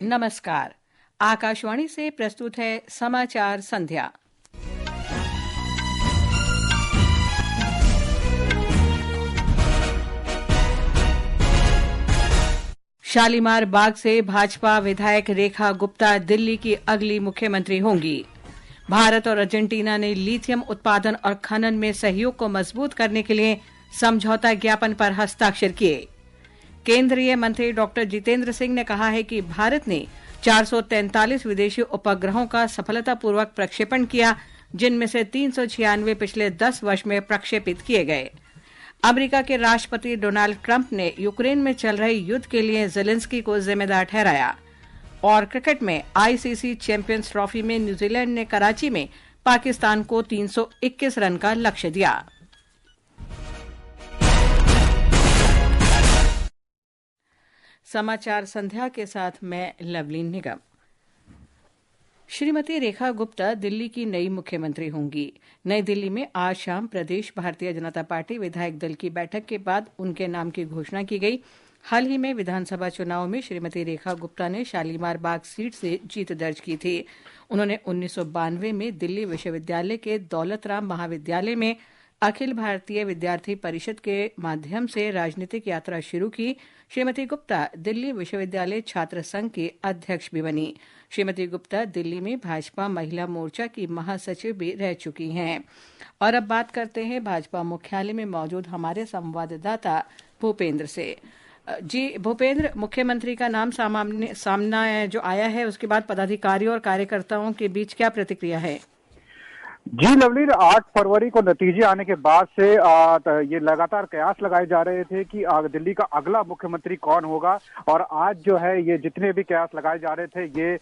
नमस्कार। आकाशवाणी से प्रस्तुत है समाचार संध्या। शालीमार बाग से भाजपा विधायक रेखा गुप्ता दिल्ली की अगली मुख्यमंत्री होंगी। भारत और अर्जेंटीना ने लिथियम उत्पादन और खनन में सहयोग को मजबूत करने के लिए समझौता ज्ञापन पर हस्ताक्षर किए। केंद्रीय मंत्री डॉक्टर जितेंद्र सिंह ने कहा है कि भारत ने 443 विदेशी उपग्रहों का सफलतापूर्वक प्रक्षेपण किया, जिनमें से 396 पिछले 10 वर्ष में प्रक्षेपित किए गए। अमेरिका के राष्ट्रपति डोनाल्ड ट्रंप ने यूक्रेन में चल रहे युद्ध के लिए जेलेंस्की को जिम्मेदार ठहराया। और क्रिकेट में आईसीसी चैंपियंस ट्रॉफी में न्यूजीलैंड ने कराची में पाकिस्तान को 321 रन का लक्ष्य दिया। समाचार संध्या के साथ मैं लवलीन निगम। श्रीमती रेखा गुप्ता दिल्ली की नई मुख्यमंत्री होंगी। नई दिल्ली में आज शाम प्रदेश भारतीय जनता पार्टी विधायक दल की बैठक के बाद उनके नाम की घोषणा की गई। हाल ही में विधानसभा चुनाव में श्रीमती रेखा गुप्ता ने शालीमार बाग सीट से जीत दर्ज की थी। उन्होंने 1992 में दिल्ली विश्वविद्यालय के दौलत राम महाविद्यालय में अखिल भारतीय विद्यार्थी परिषद के माध्यम से राजनीतिक यात्रा शुरू की। श्रीमती गुप्ता दिल्ली विश्वविद्यालय छात्र संघ की अध्यक्ष भी बनी। श्रीमती गुप्ता दिल्ली में भाजपा महिला मोर्चा की महासचिव भी रह चुकी हैं। और अब बात करते हैं भाजपा मुख्यालय में मौजूद हमारे संवाददाता भूपेंद्र से। जी भूपेंद्र, मुख्यमंत्री का नाम सामने जो आया है, उसके बाद पदाधिकारियों और कार्यकर्ताओं के बीच क्या प्रतिक्रिया है? जी लवलीन, 8 फरवरी को नतीजे आने के बाद से ये लगातार कयास लगाए जा रहे थे कि दिल्ली का अगला मुख्यमंत्री कौन होगा। और आज जो है ये जितने भी कयास लगाए जा रहे थे ये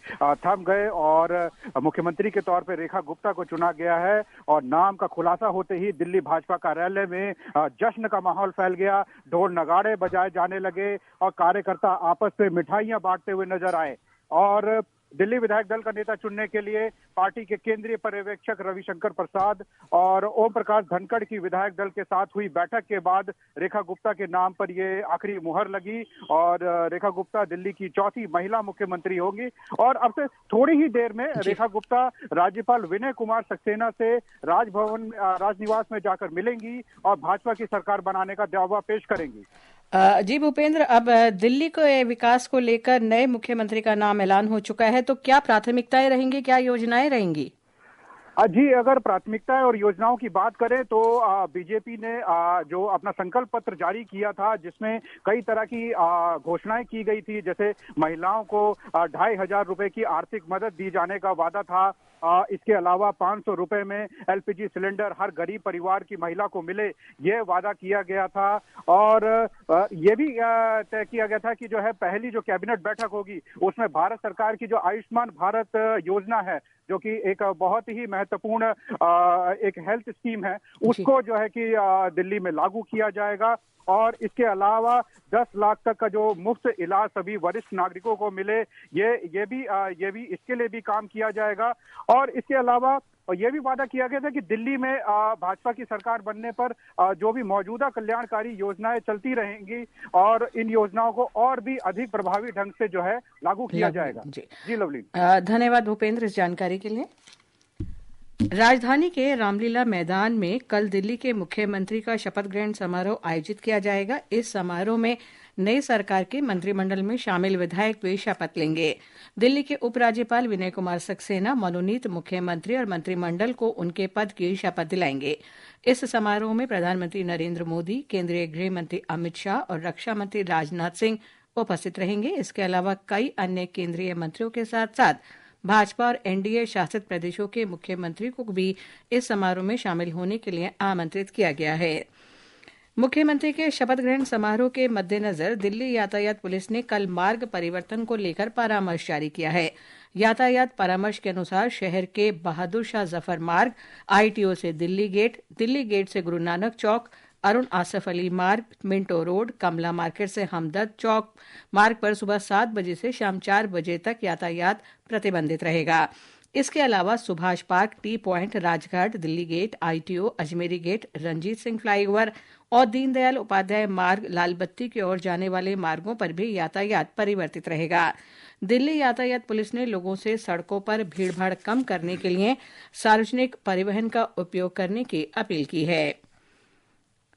थम गए और मुख्यमंत्री के तौर पे रेखा गुप्ता को चुना गया है। और नाम का खुलासा होते ही दिल्ली भाजपा कार्यालय में जश्न का माहौल फैल गया। ढोल नगाड़े बजाए जाने लगे और कार्यकर्ता आपस में मिठाइयां बांटते हुए नजर आए। और दिल्ली विधायक दल का नेता चुनने के लिए पार्टी के केंद्रीय पर्यवेक्षक रविशंकर प्रसाद और ओम प्रकाश धनखड़ की विधायक दल के साथ हुई बैठक के बाद रेखा गुप्ता के नाम पर ये आखिरी मुहर लगी और रेखा गुप्ता दिल्ली की चौथी महिला मुख्यमंत्री होंगी। और अब से थोड़ी ही देर में रेखा गुप्ता राज्यपाल विनय कुमार सक्सेना से राजनिवास में जाकर मिलेंगी और भाजपा की सरकार बनाने का दावा पेश करेंगी। जी भूपेंद्र, अब दिल्ली के विकास को लेकर नए मुख्यमंत्री का नाम ऐलान हो चुका है, तो क्या प्राथमिकताएं रहेंगी, क्या योजनाएं रहेंगी? जी, अगर प्राथमिकताएं और योजनाओं की बात करें तो बीजेपी ने जो अपना संकल्प पत्र जारी किया था जिसमें कई तरह की घोषणाएं की गई थी, जैसे महिलाओं को 2,500 रुपए की आर्थिक मदद दी जाने का वादा था। इसके अलावा 500 रुपए में एलपीजी सिलेंडर हर गरीब परिवार की महिला को मिले, ये वादा किया गया था। और ये भी तय किया गया था कि जो है पहली जो कैबिनेट बैठक होगी उसमें भारत सरकार की जो आयुष्मान भारत योजना है, जो कि एक बहुत ही महत्वपूर्ण एक हेल्थ स्कीम है, उसको जो है कि दिल्ली में लागू किया जाएगा। और इसके अलावा 10 लाख तक का जो मुफ्त इलाज सभी वरिष्ठ नागरिकों को मिले, ये भी इसके लिए भी काम किया जाएगा। और इसके अलावा ये भी वादा किया गया था कि दिल्ली में भाजपा की सरकार बनने पर जो भी मौजूदा कल्याणकारी योजनाएं चलती रहेंगी और इन योजनाओं को और भी अधिक प्रभावी ढंग से जो है लागू किया जाएगा। जी लवली, धन्यवाद भूपेंद्र इस जानकारी के लिए। राजधानी के रामलीला मैदान में कल दिल्ली के मुख्यमंत्री का शपथ ग्रहण समारोह आयोजित किया जाएगा। इस समारोह में नई सरकार के मंत्रिमंडल में शामिल विधायक भी शपथ लेंगे। दिल्ली के उपराज्यपाल विनय कुमार सक्सेना मनोनीत मुख्यमंत्री और मंत्रिमंडल को उनके पद की शपथ दिलाएंगे। इस समारोह में प्रधानमंत्री नरेंद्र मोदी, केंद्रीय गृह मंत्री अमित शाह और रक्षा मंत्री राजनाथ सिंह उपस्थित रहेंगे। इसके अलावा कई अन्य केंद्रीय मंत्रियों के साथ साथ भाजपा और एनडीए शासित प्रदेशों के मुख्यमंत्री को भी इस समारोह में शामिल होने के लिए आमंत्रित किया गया है। मुख्यमंत्री के शपथ ग्रहण समारोह के मद्देनजर दिल्ली यातायात पुलिस ने कल मार्ग परिवर्तन को लेकर परामर्श जारी किया है। यातायात परामर्श के अनुसार शहर के बहादुर शाह जफर मार्ग, आईटीओ से दिल्ली गेट से गुरु नानक चौक, अरुण आसफ अली मार्ग, मिंटो रोड, कमला मार्केट से हमदर्द चौक मार्ग पर सुबह 7 बजे से शाम 4 बजे तक यातायात प्रतिबंधित रहेगा। इसके अलावा Subhash park, T point, Rajghat, Delhi gate, ITO, Ajmeri gate, Ranjit Singh flyover और दीनदयाल उपाध्याय मार्ग, लाल बत्ती की ओर जाने वाले मार्गों पर भी यातायात परिवर्तित रहेगा। दिल्ली यातायात पुलिस ने लोगों से सड़कों पर भीड़भाड़ कम करने के लिए सार्वजनिक परिवहन का उपयोग करने की अपील की है।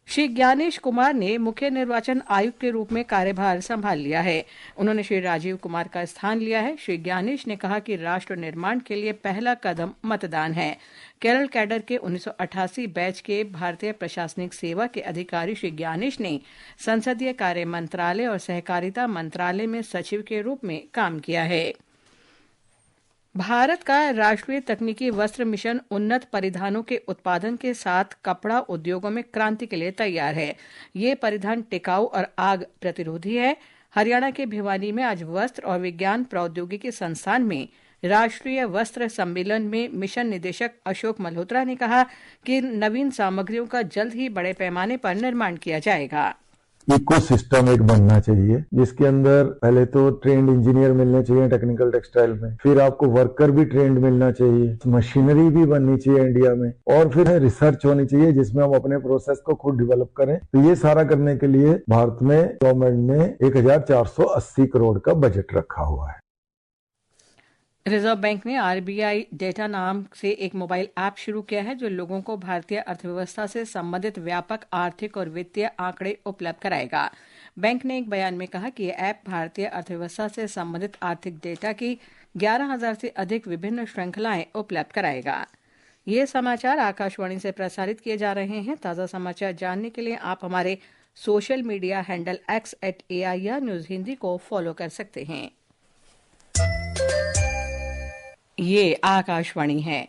श्री ज्ञानेश कुमार ने मुख्य निर्वाचन आयुक्त के रूप में कार्यभार संभाल लिया है। उन्होंने श्री राजीव कुमार का स्थान लिया है। श्री ज्ञानेश ने कहा कि राष्ट्र निर्माण के लिए पहला कदम मतदान है। केरल कैडर के 1988 बैच के भारतीय प्रशासनिक सेवा के अधिकारी श्री ज्ञानेश ने संसदीय कार्य मंत्रालय और सहकारिता मंत्रालय में सचिव के रूप में काम किया है। भारत का राष्ट्रीय तकनीकी वस्त्र मिशन उन्नत परिधानों के उत्पादन के साथ कपड़ा उद्योगों में क्रांति के लिए तैयार है। ये परिधान टिकाऊ और आग प्रतिरोधी है। हरियाणा के भिवानी में आज वस्त्र और विज्ञान प्रौद्योगिकी संस्थान में राष्ट्रीय वस्त्र सम्मेलन में मिशन निदेशक अशोक मल्होत्रा ने कहा कि नवीन सामग्रियों का जल्द ही बड़े पैमाने पर निर्माण किया जाएगा। इकोसिस्टम एक बनना चाहिए जिसके अंदर पहले तो ट्रेंड इंजीनियर मिलने चाहिए टेक्निकल टेक्सटाइल में, फिर आपको वर्कर भी ट्रेंड मिलना चाहिए, मशीनरी भी बननी चाहिए इंडिया में, और फिर रिसर्च होनी चाहिए जिसमें हम अपने प्रोसेस को खुद डेवलप करें। तो ये सारा करने के लिए भारत में गवर्नमेंट ने 1480 करोड़ का बजट रखा हुआ है। रिजर्व बैंक ने आरबीआई डेटा नाम से एक मोबाइल ऐप शुरू किया है जो लोगों को भारतीय अर्थव्यवस्था से संबंधित व्यापक आर्थिक और वित्तीय आंकड़े उपलब्ध कराएगा। बैंक ने एक बयान में कहा कि यह ऐप भारतीय अर्थव्यवस्था से संबंधित आर्थिक डेटा की 11,000 से अधिक विभिन्न श्रृंखलाएं उपलब्ध कराएगा। ये समाचार आकाशवाणी से प्रसारित किए जा रहे हैं। ताज़ा समाचार जानने के लिए आप हमारे social media handle x@AIR news Hindi को फॉलो कर सकते हैं। ये आकाशवाणी है।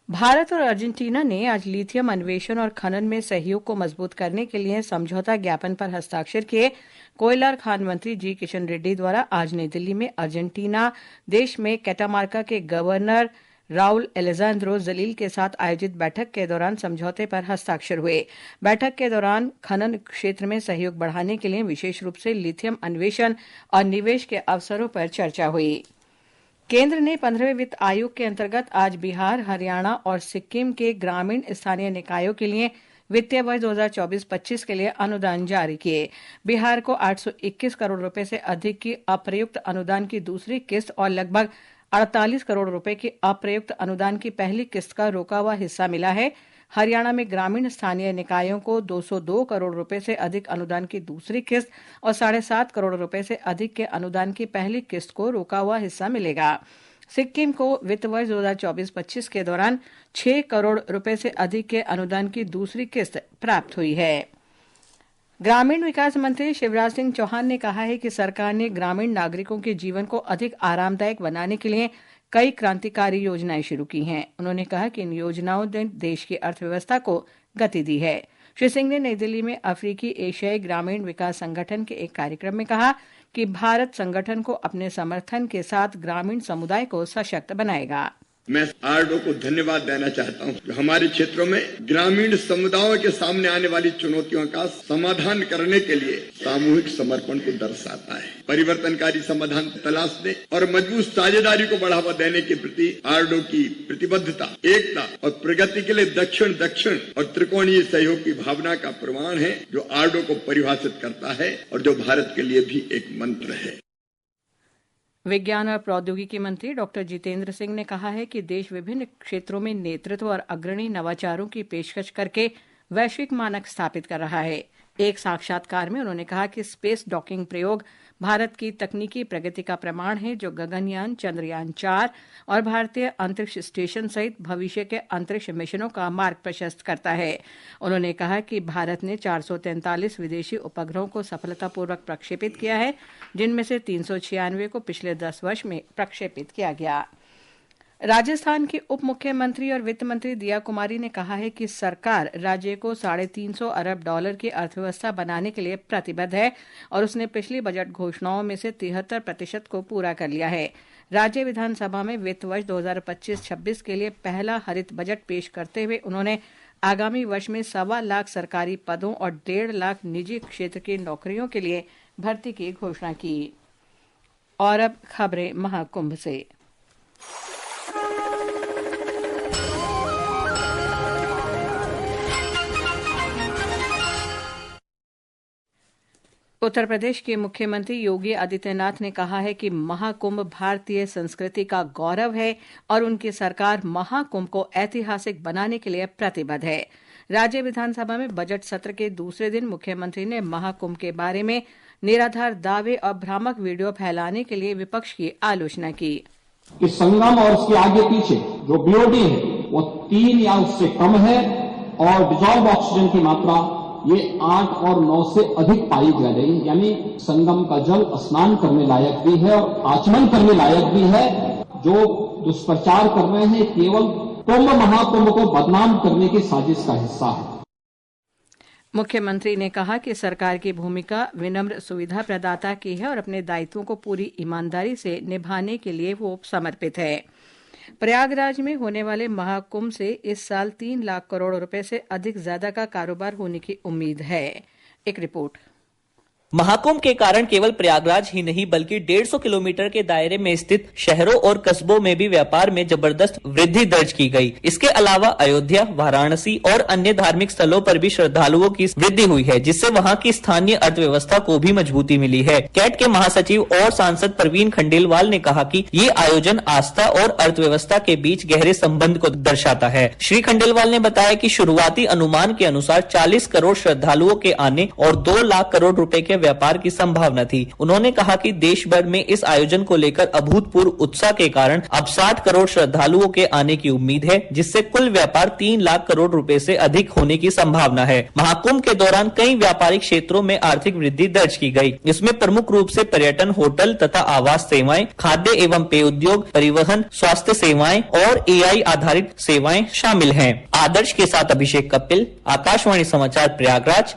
भारत और अर्जेंटीना ने आज लिथियम अन्वेषण और खनन में सहयोग को मजबूत करने के लिए समझौता ज्ञापन पर हस्ताक्षर किए। कोयला और खान मंत्री जी किशन रेड्डी द्वारा आज नई दिल्ली में अर्जेंटीना देश में कैटामार्का के गवर्नर राउल एलेजांद्रो जलील के साथ आयोजित बैठक के दौरान समझौते पर हस्ताक्षर हुए। बैठक के दौरान खनन क्षेत्र में सहयोग बढ़ाने के लिए विशेष रूप से लिथियम अन्वेषण और निवेश के अवसरों पर चर्चा हुई। केंद्र ने 15वें वित्त आयोग के अंतर्गत आज बिहार, हरियाणा और सिक्किम के ग्रामीण स्थानीय निकायों के लिए वित्तीय वर्ष 2024-25 के लिए अनुदान जारी किए। बिहार को 821 करोड़ रुपए से अधिक की अप्रयुक्त अनुदान की दूसरी किस्त और लगभग 48 करोड़ रुपए की अप्रयुक्त अनुदान की पहली किस्त का रोका हुआ हिस्सा मिला है। हरियाणा में ग्रामीण स्थानीय निकायों को 202 करोड़ रुपए से अधिक अनुदान की दूसरी किस्त और 7.5 करोड़ रुपए से अधिक के अनुदान की पहली किस्त को रोका हुआ हिस्सा मिलेगा। सिक्किम को वित्त वर्ष 2024-25 के दौरान 6 करोड़ रुपए से अधिक के अनुदान की दूसरी किस्त प्राप्त हुई है। ग्रामीण विकास मंत्री शिवराज सिंह चौहान ने कहा है कि सरकार ने ग्रामीण नागरिकों के जीवन को अधिक आरामदायक बनाने के लिए कई क्रांतिकारी योजनाएं शुरू की हैं। उन्होंने कहा कि इन योजनाओं ने देश की अर्थव्यवस्था को गति दी है। श्री सिंह ने नई दिल्ली में अफ्रीकी एशियाई ग्रामीण विकास संगठन के एक कार्यक्रम में कहा कि भारत संगठन को अपने समर्थन के साथ ग्रामीण समुदाय को सशक्त बनाएगा। मैं आरडीओ को धन्यवाद देना चाहता हूं जो हमारे क्षेत्रों में ग्रामीण समुदायों के सामने आने वाली चुनौतियों का समाधान करने के लिए सामूहिक समर्पण को दर्शाता है। परिवर्तनकारी समाधान तलाशने और मजबूत साझेदारी को बढ़ावा देने के प्रति आरडीओ की प्रतिबद्धता, एकता और प्रगति के लिए दक्षिण दक्षिण और त्रिकोणीय सहयोग की भावना का प्रमाण है जो आरडीओ को परिभाषित करता है और जो भारत के लिए भी एक मंत्र है। विज्ञान और प्रौद्योगिकी मंत्री डॉक्टर जितेंद्र सिंह ने कहा है कि देश विभिन्न क्षेत्रों में नेतृत्व और अग्रणी नवाचारों की पेशकश करके वैश्विक मानक स्थापित कर रहा है। एक साक्षात्कार में उन्होंने कहा कि स्पेस डॉकिंग प्रयोग भारत की तकनीकी प्रगति का प्रमाण है जो गगनयान, चंद्रयान 4 और भारतीय अंतरिक्ष स्टेशन सहित भविष्य के अंतरिक्ष मिशनों का मार्ग प्रशस्त करता है। उन्होंने कहा कि भारत ने 443 विदेशी उपग्रहों को सफलतापूर्वक प्रक्षेपित किया है, जिनमें से 396 को पिछले 10 वर्ष में प्रक्षेपित किया गया। राजस्थान के उप मुख्यमंत्री और वित्त मंत्री दिया कुमारी ने कहा है कि सरकार राज्य को $350 अरब की अर्थव्यवस्था बनाने के लिए प्रतिबद्ध है और उसने पिछली बजट घोषणाओं में से 73% को पूरा कर लिया है। राज्य विधानसभा में वित्त वर्ष 2025-26 के लिए पहला हरित बजट पेश करते हुए उन्होंने आगामी वर्ष में 1.25 लाख सरकारी पदों और 1.5 लाख निजी क्षेत्र की नौकरियों के लिए भर्ती की घोषणा की। और अब खबरें महाकुंभ से। उत्तर प्रदेश के मुख्यमंत्री योगी आदित्यनाथ ने कहा है कि महाकुंभ भारतीय संस्कृति का गौरव है और उनकी सरकार महाकुंभ को ऐतिहासिक बनाने के लिए प्रतिबद्ध है। राज्य विधानसभा में बजट सत्र के दूसरे दिन मुख्यमंत्री ने महाकुंभ के बारे में निराधार दावे और भ्रामक वीडियो फैलाने के लिए विपक्ष की आलोचना की। इस संगम और उसके आगे पीछे जो बीओडी है वो 3 या उससे कम है और डिजॉल्व ऑक्सीजन की मात्रा ये 8 और 9 से अधिक पाई जा रही है। यानी संगम का जल स्नान करने लायक भी है और आचमन करने लायक भी है। जो दुष्प्रचार कर रहे हैं केवल कुंभ महाकुंभ को बदनाम करने की साजिश का हिस्सा है। मुख्यमंत्री ने कहा कि सरकार की भूमिका विनम्र सुविधा प्रदाता की है और अपने दायित्वों को पूरी ईमानदारी से निभाने के लिए वो समर्पित है। प्रयागराज में होने वाले महाकुंभ से इस साल 3 लाख करोड़ रुपए से अधिक ज्यादा का कारोबार होने की उम्मीद है। एक रिपोर्ट। महाकुंभ के कारण केवल प्रयागराज ही नहीं बल्कि 150 किलोमीटर के दायरे में स्थित शहरों और कस्बों में भी व्यापार में जबरदस्त वृद्धि दर्ज की गई। इसके अलावा अयोध्या, वाराणसी और अन्य धार्मिक स्थलों पर भी श्रद्धालुओं की वृद्धि हुई है, जिससे वहां की स्थानीय अर्थव्यवस्था को भी मजबूती मिली है। कैट के महासचिव और सांसद प्रवीण खंडेलवाल ने कहा कि ये आयोजन आस्था और अर्थव्यवस्था के बीच गहरे संबंध को दर्शाता है। श्री खंडेलवाल ने बताया कि शुरुआती अनुमान के अनुसार 40 करोड़ श्रद्धालुओं के आने और 2 लाख करोड़ रुपए के व्यापार की संभावना थी। उन्होंने कहा कि देश भर में इस आयोजन को लेकर अभूतपूर्व उत्साह के कारण अब 60 करोड़ श्रद्धालुओं के आने की उम्मीद है, जिससे कुल व्यापार 3 लाख करोड़ रुपए से अधिक होने की संभावना है। महाकुंभ के दौरान कई व्यापारिक क्षेत्रों में आर्थिक वृद्धि दर्ज की गई। इसमें प्रमुख रूप से पर्यटन, होटल तथा आवास सेवाएं, खाद्य एवं पेय उद्योग, परिवहन, स्वास्थ्य सेवाएं और AI आधारित सेवाएं शामिल हैं। आदर्श के साथ अभिषेक कपिल, आकाशवाणी समाचार प्रयागराज।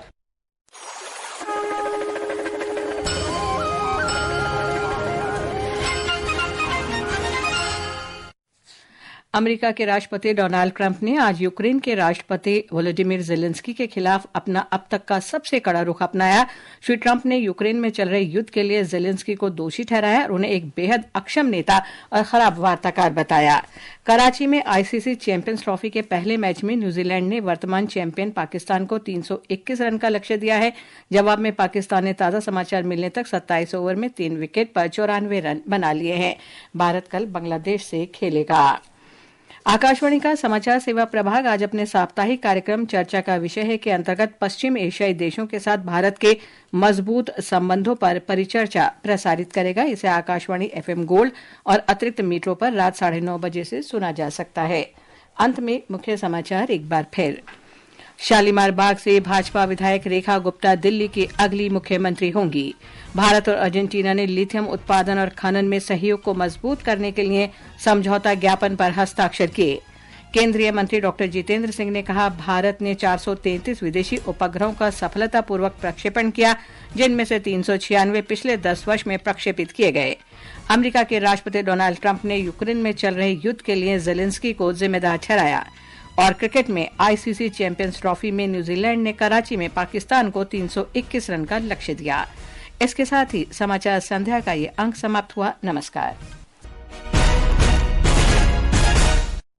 अमेरिका के राष्ट्रपति डोनाल्ड ट्रंप ने आज यूक्रेन के राष्ट्रपति वोलोदिमीर जेलेंस्की के खिलाफ अपना अब तक का सबसे कड़ा रुख अपनाया। श्री ट्रंप ने यूक्रेन में चल रहे युद्ध के लिए जेलेंस्की को दोषी ठहराया और उन्हें एक बेहद अक्षम नेता और खराब वार्ताकार बताया। कराची में ICC चैंपियंस ट्रॉफी के पहले मैच में न्यूजीलैंड ने वर्तमान चैंपियन पाकिस्तान को 321 रन का लक्ष्य दिया है। जवाब में पाकिस्तान ने ताजा समाचार मिलने तक 27 ओवर में 3 विकेट पर 94 रन बना लिए हैं। भारत कल बांग्लादेश से खेलेगा। आकाशवाणी का समाचार सेवा प्रभाग आज अपने साप्ताहिक कार्यक्रम चर्चा का विषय है के अंतर्गत पश्चिम एशियाई देशों के साथ भारत के मजबूत संबंधों पर परिचर्चा प्रसारित करेगा। इसे आकाशवाणी FM गोल्ड और अतिरिक्त मीटरों पर रात 9:30 बजे से सुना जा सकता है। अंत में मुख्य समाचार एक बार फिर। शालीमार बाग से भाजपा विधायक रेखा गुप्ता दिल्ली की अगली मुख्यमंत्री होंगी। भारत और अर्जेंटीना ने लिथियम उत्पादन और खनन में सहयोग को मजबूत करने के लिए समझौता ज्ञापन पर हस्ताक्षर किए। केंद्रीय मंत्री डॉक्टर जितेंद्र सिंह ने कहा, भारत ने 433 विदेशी उपग्रहों का सफलतापूर्वक प्रक्षेपण किया, जिनमें से 396 पिछले 10 वर्ष में प्रक्षेपित किए गए। अमेरिका के राष्ट्रपति डोनाल्ड ट्रंप ने यूक्रेन में चल रहे युद्ध के लिए जेलेंस्की को जिम्मेदार ठहराया। और क्रिकेट में ICC चैंपियंस ट्रॉफी में न्यूजीलैंड ने कराची में पाकिस्तान को 321 रन का लक्ष्य दिया। इसके साथ ही समाचार संध्या का ये अंक समाप्त हुआ। नमस्कार।